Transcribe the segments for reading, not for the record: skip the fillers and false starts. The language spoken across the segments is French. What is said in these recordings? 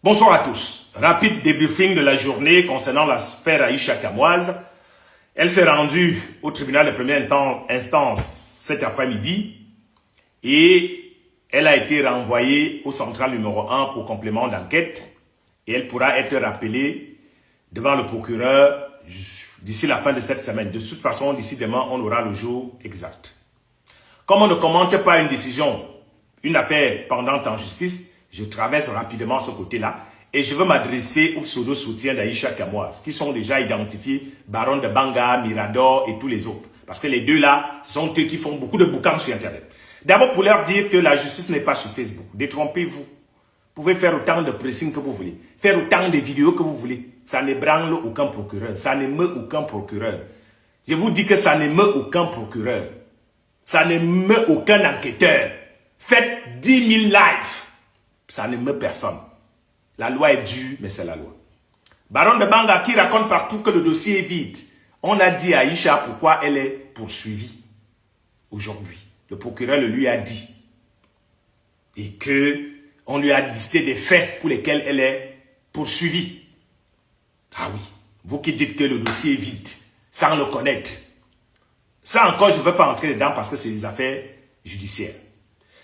Bonsoir à tous. Rapide débriefing de la journée concernant l'affaire Aïcha Kamoise. Elle s'est rendue au tribunal de première instance cet après-midi et elle a été renvoyée au central numéro 1 pour complément d'enquête et elle pourra être rappelée devant le procureur d'ici la fin de cette semaine. De toute façon, d'ici demain, on aura le jour exact. Comme on ne commente pas une décision, une affaire pendante en justice, je traverse rapidement ce côté-là et je veux m'adresser aux pseudo-soutiens d'Aïcha Kamoise qui sont déjà identifiés, Baron de Banga, Mirador et tous les autres. Parce que les deux là sont eux qui font beaucoup de bouquins sur Internet. D'abord pour leur dire que la justice n'est pas sur Facebook. Détrompez-vous. Vous pouvez faire autant de pressing que vous voulez. Faire autant de vidéos que vous voulez. Ça n'ébranle aucun procureur. Ça n'émeut aucun procureur. Je vous dis que ça n'émeut aucun procureur. Ça n'émeut aucun enquêteur. Faites 10 000 lives. Ça n'émeut personne. La loi est dure, mais c'est la loi. Baron de Banga qui raconte partout que le dossier est vide. On a dit à Aïcha pourquoi elle est poursuivie aujourd'hui. Le procureur le lui a dit. Et que on lui a listé des faits pour lesquels elle est poursuivie. Ah oui, vous qui dites que le dossier est vide, sans le connaître. Ça encore, je ne veux pas entrer dedans parce que c'est des affaires judiciaires.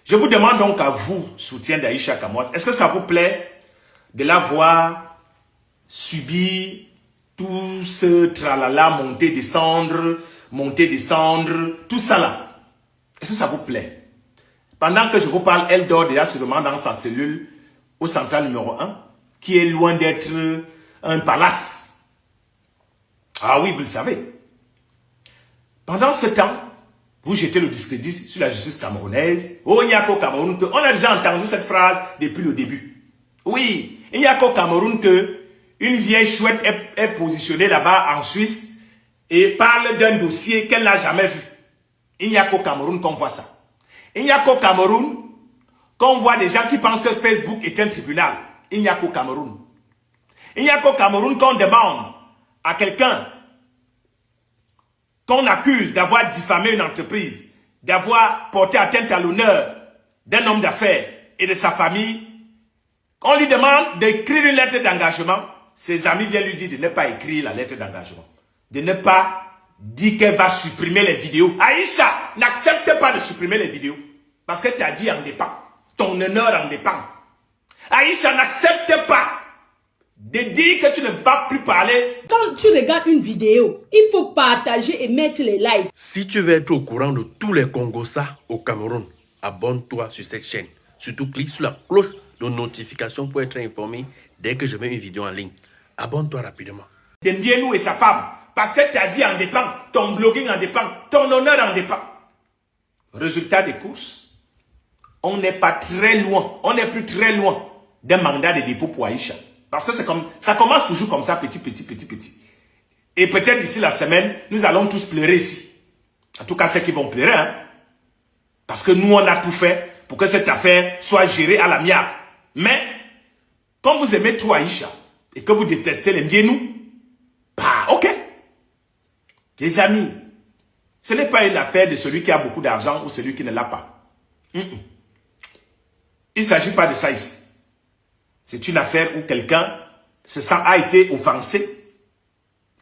Je vous demande donc à vous, soutien d'Aïcha Kamoise, est-ce que ça vous plaît de la voir subir tout ce tralala, monter, descendre, tout ça là? Est-ce que ça vous plaît? Pendant que je vous parle, elle dort déjà sûrement dans sa cellule au central numéro 1, qui est loin d'être un palace. Ah oui, vous le savez. Pendant ce temps, vous jetez le discrédit sur la justice camerounaise. Oh, il n'y a qu'au Cameroun que... On a déjà entendu cette phrase depuis le début. Oui, il n'y a qu'au Cameroun que une vieille chouette est positionnée là-bas en Suisse et parle d'un dossier qu'elle n'a jamais vu. Il n'y a qu'au Cameroun qu'on voit ça. Il n'y a qu'au Cameroun qu'on voit des gens qui pensent que Facebook est un tribunal. Il n'y a qu'au Cameroun. Il n'y a qu'au Cameroun qu'on demande à quelqu'un qu'on accuse d'avoir diffamé une entreprise, d'avoir porté atteinte à l'honneur d'un homme d'affaires et de sa famille, on lui demande d'écrire une lettre d'engagement. Ses amis viennent lui dire de ne pas écrire la lettre d'engagement, de ne pas dire qu'elle va supprimer les vidéos. Aïcha, n'accepte pas de supprimer les vidéos, parce que ta vie en dépend, ton honneur en dépend. Aïcha, n'accepte pas de dire que tu ne vas plus parler. Quand tu regardes une vidéo, il faut partager et mettre les likes. Si tu veux être au courant de tous les Congossas au Cameroun, abonne-toi sur cette chaîne. Surtout clique sur la cloche de notification pour être informé dès que je mets une vidéo en ligne. Abonne-toi rapidement. De Mbienou et sa femme, parce que ta vie en dépend, ton blogging en dépend, ton honneur en dépend. Résultat des courses, on n'est pas très loin, on n'est plus très loin d'un mandat de dépôt pour Aïcha. Parce que c'est comme ça commence toujours comme ça, petit. Et peut-être d'ici la semaine, nous allons tous pleurer ici. En tout cas, ceux qui vont pleurer. Hein? Parce que nous, on a tout fait pour que cette affaire soit gérée à l'amiable. Mais, quand vous aimez trop Aïcha et que vous détestez les Mbienou, bah, ok. Les amis, ce n'est pas une affaire de celui qui a beaucoup d'argent ou celui qui ne l'a pas. Il ne s'agit pas de ça ici. C'est une affaire où quelqu'un a été offensé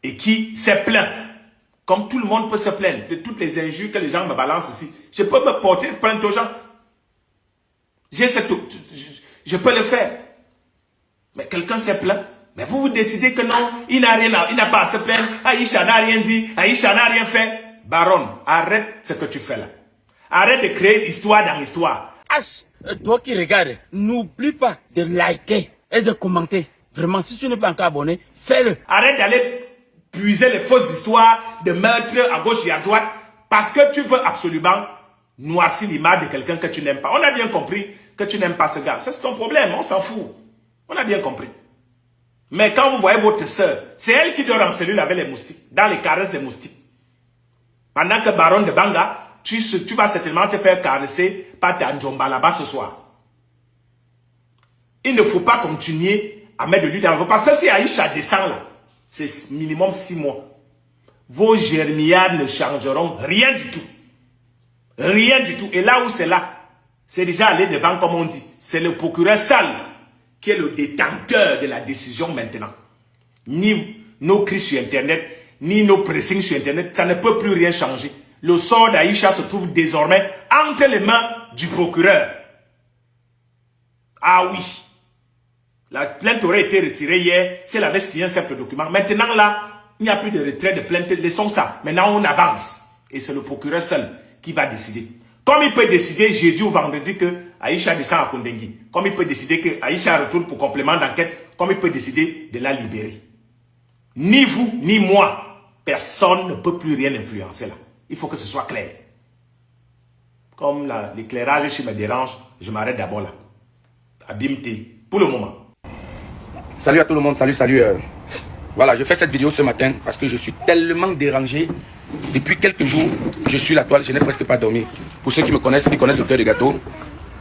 et qui s'est plaint. Comme tout le monde peut se plaindre de toutes les injures que les gens me balancent ici. Je peux me porter plainte aux gens. Je peux le faire. Mais quelqu'un s'est plaint. Mais vous vous décidez que non, il n'a pas à se plaindre. Aïcha n'a rien dit, Aïcha n'a rien fait. Baron, arrête ce que tu fais là. Arrête de créer histoire dans l'histoire. Toi qui regardes, n'oublie pas de liker et de commenter. Vraiment, si tu n'es pas encore abonné, fais-le. Arrête d'aller puiser les fausses histoires de meurtres à gauche et à droite parce que tu veux absolument noircir l'image de quelqu'un que tu n'aimes pas. On a bien compris que tu n'aimes pas ce gars. C'est ton problème, on s'en fout. On a bien compris. Mais quand vous voyez votre soeur, c'est elle qui dort en cellule avec les moustiques, dans les caresses des moustiques. Pendant que Baron de Banga, tu vas certainement te faire caresser par ta njomba là-bas ce soir. Il ne faut pas continuer à mettre de l'huile dans le feu. Parce que si Aïcha descend là, c'est minimum 6 mois. Vos germillades ne changeront rien du tout. Rien du tout. Et là où c'est là, c'est déjà allé devant comme on dit. C'est le procureur sale qui est le détenteur de la décision maintenant. Ni nos cris sur Internet, ni nos pressings sur Internet, ça ne peut plus rien changer. Le sort d'Aïcha se trouve désormais entre les mains du procureur. Ah oui. La plainte aurait été retirée hier si elle avait signé un simple document. Maintenant là, il n'y a plus de retrait de plainte. Laissons ça. Maintenant on avance. Et c'est le procureur seul qui va décider. Comme il peut décider jeudi ou vendredi que Aïcha descend à Kondengui. Comme il peut décider que Aïcha retourne pour complément d'enquête. Comme il peut décider de la libérer. Ni vous, ni moi, personne ne peut plus rien influencer là. Il faut que ce soit clair. Comme l'éclairage chez me dérange, je m'arrête d'abord là. Abimté, pour le moment. Salut à tout le monde, salut. Voilà, je fais cette vidéo ce matin parce que je suis tellement dérangé. Depuis quelques jours, je suis la toile, je n'ai presque pas dormi. Pour ceux qui me connaissent, qui connaissent le cœur de Gâteau,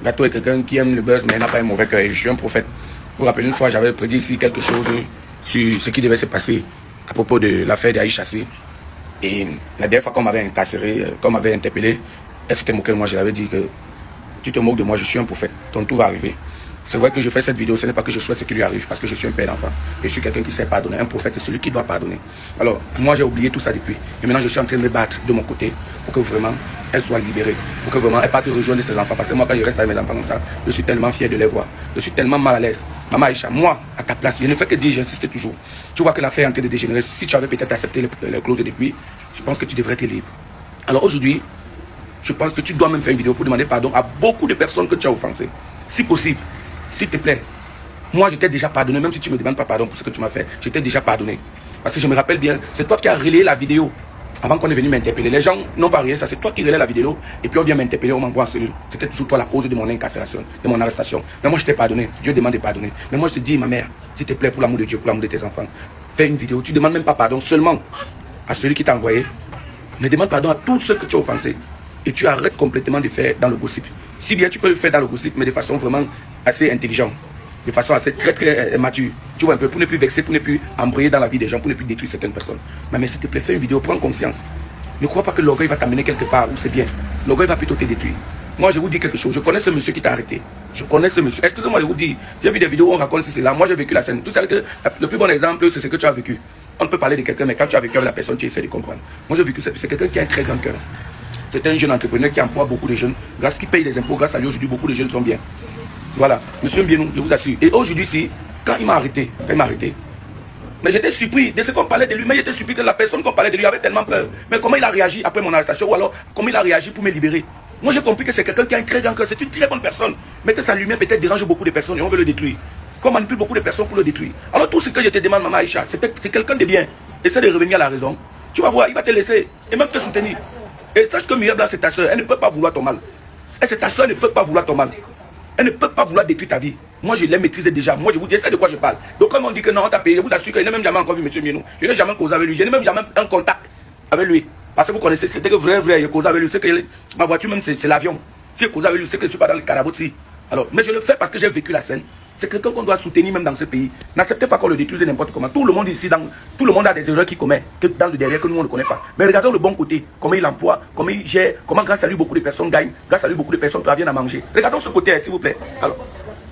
Gâteau est quelqu'un qui aime le buzz, mais il n'a pas un mauvais cœur. Je suis un prophète. Vous vous rappelez, une fois, j'avais prédit ici quelque chose sur ce qui devait se passer à propos de l'affaire d'Aïcha. Et la dernière fois qu'on m'avait incarcéré, qu'on m'avait interpellé, elle s'était moquée de moi. Je l'avais dit que tu te moques de moi, je suis un prophète, donc tout va arriver. C'est vrai que je fais cette vidéo, ce n'est pas que je souhaite ce qui lui arrive, parce que je suis un père d'enfant. Je suis quelqu'un qui sait pardonner. Un prophète est celui qui doit pardonner. Alors, moi j'ai oublié tout ça depuis. Et maintenant je suis en train de me battre de mon côté pour que vraiment elle soit libérée. Pour que vraiment elle parte rejoindre ses enfants. Parce que moi quand je reste avec mes enfants comme ça, je suis tellement fier de les voir. Je suis tellement mal à l'aise. Maman Aïcha, moi, à ta place, je ne fais que dire, j'insiste toujours. Tu vois que l'affaire est en train de dégénérer. Si tu avais peut-être accepté les clauses depuis, je pense que tu devrais être libre. Alors aujourd'hui, je pense que tu dois même faire une vidéo pour demander pardon à beaucoup de personnes que tu as offensées. Si possible, s'il te plaît. Moi, je t'ai déjà pardonné, même si tu ne me demandes pas pardon pour ce que tu m'as fait. Je t'ai déjà pardonné. Parce que je me rappelle bien, c'est toi qui as relayé la vidéo avant qu'on est venu m'interpeller. Les gens n'ont pas rien, ça c'est toi qui relayes la vidéo et puis on vient m'interpeller, on m'envoie en cellule. C'était toujours toi la cause de mon incarcération, de mon arrestation. Mais moi, je t'ai pardonné. Dieu demande de pardonner. Mais moi, je te dis, ma mère, s'il te plaît, pour l'amour de Dieu, pour l'amour de tes enfants, fais une vidéo. Tu ne demandes même pas pardon seulement à celui qui t'a envoyé. Mais demande pardon à tous ceux que tu as offensés. Et tu arrêtes complètement de faire dans le gossip. Si bien tu peux le faire dans le gossip, mais de façon vraiment assez intelligente. De façon assez très mature. Tu vois un peu, pour ne plus vexer, pour ne plus embrayer dans la vie des gens, pour ne plus détruire certaines personnes. Mais s'il te plaît, fais une vidéo, prends conscience. Ne crois pas que l'orgueil va t'amener quelque part où c'est bien. L'orgueil va plutôt te détruire. Moi, je vous dis quelque chose. Je connais ce monsieur qui t'a arrêté. Je connais ce monsieur. Excusez-moi de vous dire. J'ai vu des vidéos où on raconte ceci là. Moi, j'ai vécu la scène. Tout ça, le plus bon exemple, c'est ce que tu as vécu. On ne peut parler de quelqu'un, mais quand tu as vécu avec la personne, tu essaies de comprendre. Moi, j'ai vécu ça. C'est quelqu'un qui a un très grand cœur. C'est un jeune entrepreneur qui emploie beaucoup de jeunes. Grâce à qui paye des impôts, grâce à lui, aujourd'hui, beaucoup de jeunes sont bien. Voilà, monsieur Mbienou, je vous assure. Et aujourd'hui, quand il m'a arrêté, mais j'étais surpris de ce qu'on parlait de lui, mais j'étais surpris que la personne qu'on parlait de lui avait tellement peur. Mais comment il a réagi après mon arrestation, ou alors comment il a réagi pour me libérer? Moi, j'ai compris que c'est quelqu'un qui a un très grand cœur, c'est une très bonne personne, mais que sa lumière peut-être dérange beaucoup de personnes et on veut le détruire. Qu'on manipule beaucoup de personnes pour le détruire. Alors tout ce que je te demande, maman Aïcha, c'est quelqu'un de bien. Essaie de revenir à la raison. Tu vas voir, il va te laisser et même te soutenir. Et sache que Myriam, c'est ta soeur, elle ne peut pas vouloir ton mal. Et c'est ta soeur, elle ne peut pas vouloir ton mal. Elle ne peut pas vouloir détruire ta vie. Moi, je l'ai maîtrisé déjà. Moi, je vous dis, c'est de quoi je parle. Donc, comme on dit que non, on t'a payé, je vous assure qu'il n'a même jamais encore vu M. Mbienou. Je n'ai jamais causé avec lui. Je n'ai même jamais un contact avec lui. Parce que vous connaissez, c'était que vrai, je causais avec lui. C'est que ma voiture, même, c'est l'avion. Si je causais avec lui, c'est que je ne suis pas dans le carabotzi. Alors, mais je le fais parce que j'ai vécu la scène. C'est quelqu'un qu'on doit soutenir même dans ce pays. N'acceptez pas qu'on le détruise n'importe comment. Tout le monde ici, tout le monde a des erreurs qu'il commet, que dans le derrière que nous on ne connaît pas. Mais regardons le bon côté, comment il emploie, comment il gère, comment grâce à lui beaucoup de personnes gagnent, grâce à lui beaucoup de personnes parviennent à manger. Regardons ce côté, s'il vous plaît. Alors,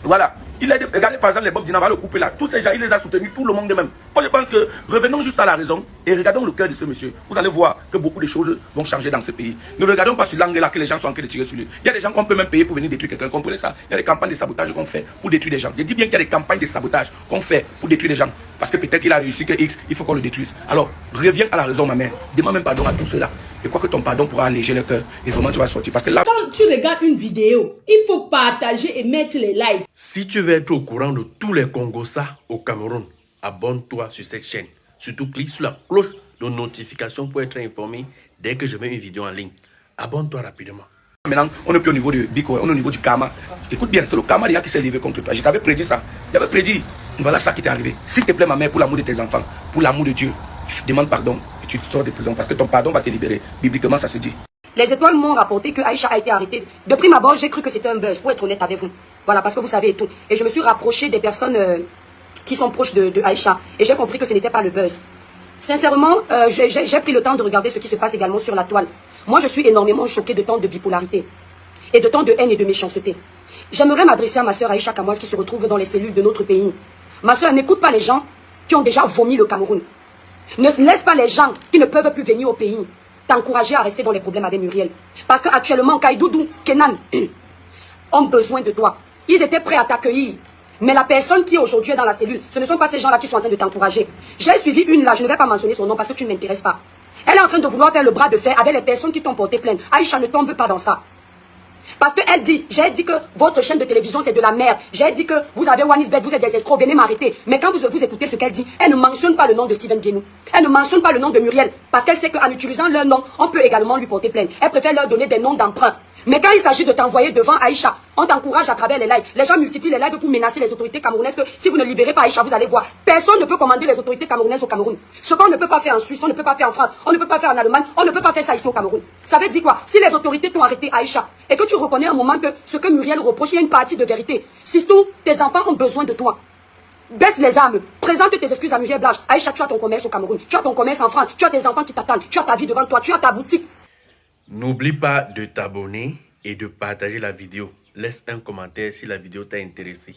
voilà. Regardez par exemple les Bob Dina, va le couper là. Tous ces gens, il les a soutenus, tout le monde de même. Moi je pense que revenons juste à la raison et regardons le cœur de ce monsieur. Vous allez voir que beaucoup de choses vont changer dans ce pays. Ne regardons pas sur l'angle là que les gens sont en train de tirer sur lui. Il y a des gens qu'on peut même payer pour venir détruire quelqu'un. Comprenez ça? Il y a des campagnes de sabotage qu'on fait pour détruire des gens. Je dis bien qu'il y a des campagnes de sabotage qu'on fait pour détruire des gens. Parce que peut-être qu'il a réussi que X, il faut qu'on le détruise. Alors, reviens à la raison, ma mère. Demande même pardon à tout cela. Je crois que ton pardon pourra alléger le cœur. Et vraiment, tu vas sortir. Parce que là... Quand tu regardes une vidéo, il faut partager et mettre les likes. Si tu veux être au courant de tous les Congossas au Cameroun, abonne-toi sur cette chaîne. Surtout, clique sur la cloche de notification pour être informé dès que je mets une vidéo en ligne. Abonne-toi rapidement. Maintenant, on n'est plus au niveau du Biko, on est au niveau du karma. Écoute bien, c'est le karma qui s'est levé contre toi. Je t'avais prédit ça. J'avais prédit. Voilà ça qui t'est arrivé. S'il te plaît, ma mère, pour l'amour de tes enfants, pour l'amour de Dieu, demande pardon et tu sors de prison parce que ton pardon va te libérer. Bibliquement, ça se dit. Les étoiles m'ont rapporté que Aïcha a été arrêtée. De prime abord, j'ai cru que c'était un buzz, pour être honnête avec vous. Voilà, parce que vous savez tout. Et je me suis rapproché des personnes qui sont proches de Aïcha. Et j'ai compris que ce n'était pas le buzz. Sincèrement, j'ai pris le temps de regarder ce qui se passe également sur la toile. Moi, je suis énormément choquée de tant de bipolarité. Et de tant de haine et de méchanceté. J'aimerais m'adresser à ma soeur Aïcha Kamoise qui se retrouve dans les cellules de notre pays. Ma soeur, n'écoute pas les gens qui ont déjà vomi le Cameroun. Ne laisse pas les gens qui ne peuvent plus venir au pays t'encourager à rester dans les problèmes avec Muriel. Parce qu'actuellement, Kaidoudou, Kenan ont besoin de toi. Ils étaient prêts à t'accueillir. Mais la personne qui aujourd'hui est dans la cellule, ce ne sont pas ces gens-là qui sont en train de t'encourager. J'ai suivi une là, je ne vais pas mentionner son nom parce que tu ne m'intéresses pas. Elle est en train de vouloir faire le bras de fer avec les personnes qui t'ont porté plainte. Aïcha, ne tombe pas dans ça. Parce qu'elle dit, j'ai dit que votre chaîne de télévision c'est de la merde. J'ai dit que vous avez Wanisbet, vous êtes des escrocs, venez m'arrêter. Mais quand vous écoutez ce qu'elle dit, elle ne mentionne pas le nom de Steven Bienou. Elle ne mentionne pas le nom de Muriel. Parce qu'elle sait qu'en utilisant leur nom, on peut également lui porter plainte. Elle préfère leur donner des noms d'emprunt. Mais quand il s'agit de t'envoyer devant Aïcha, on t'encourage à travers les lives. Les gens multiplient les lives pour menacer les autorités camerounaises que si vous ne libérez pas Aïcha, vous allez voir. Personne ne peut commander les autorités camerounaises au Cameroun. Ce qu'on ne peut pas faire en Suisse, on ne peut pas faire en France, on ne peut pas faire en Allemagne, on ne peut pas faire ça ici au Cameroun. Ça veut dire quoi? Si les autorités t'ont arrêté Aïcha et que tu reconnais un moment que ce que Muriel reproche, il y a une partie de vérité. Si tous tes enfants ont besoin de toi, baisse les armes, présente tes excuses à Muriel Blanche. Aïcha, tu as ton commerce au Cameroun, tu as ton commerce en France, tu as tes enfants qui t'attendent, tu as ta vie devant toi, tu as ta boutique. N'oublie pas de t'abonner et de partager la vidéo. Laisse un commentaire si la vidéo t'a intéressé.